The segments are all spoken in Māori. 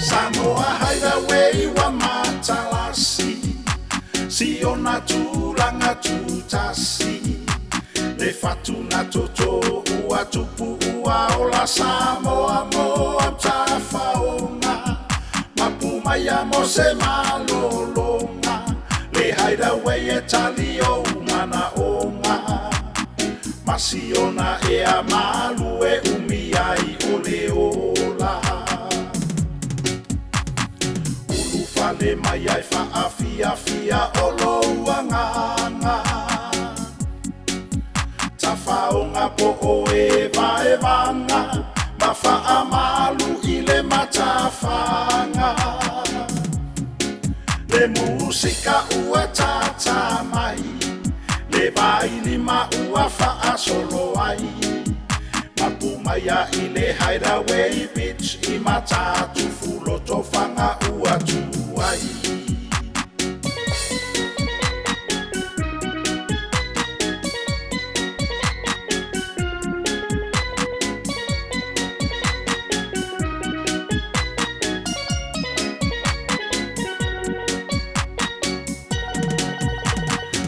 Samoa hideaway wa matalasi Siona tulanga tutasi Le fatuna toto ua tupu ua ola Samoa moa tafaonga Mapuma ya mose malolonga Le hideaway e talio umana onga Masiona e amalu e umiai ole ola Fale mai ai fia olo uanganga Tafaonga po o e vanga Mafa amalu ile matafanga Le musika ua tata mai Le baili ma ua faa solo ai Mapumaya ile hideaway beach I matatu fulo tofanga ua tuai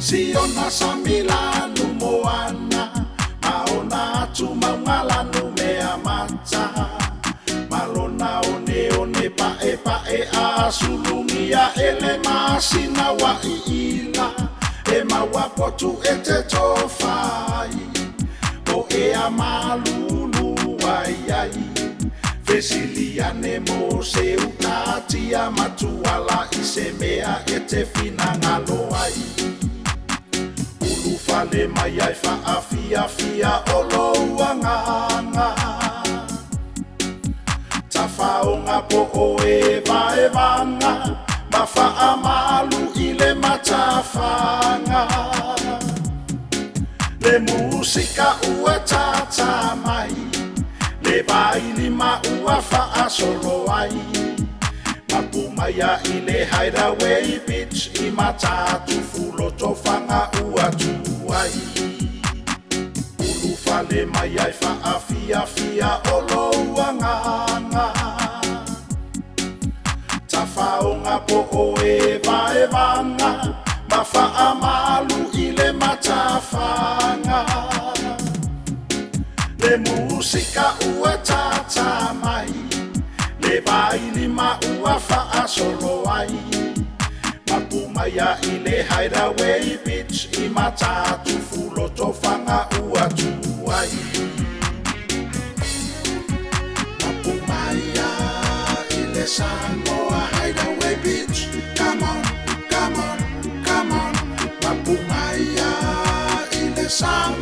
Siona samilanu moana Maona atu maungalanu mea mata Malona one pae a sulungia ele masina wa iila E mawapotu e te tofai O e a malulu ai Vesiliane mo se utatia matuala I se mea e te finangalo ai Fale mai ai fia olo uanganga Tafaonga po o e vanga Mafa amalu ile matafanga Le musika ua tata mai Le baili ma ua faa solo ai Mapumaya ile hideaway beach I matatu fulo tofanga ua tuai Ulufale mai ai fia olo uanganga Tafaonga po o e vanga Mafa amalu ile matafanga Le musika ua tata mai Le baili ma ua faa solo ai Mapumaya ile hideaway beach I matatu fulo tofanga ua tuai Mapumaya ile Samoa hideaway beach Come on Mapumaya ile Samoa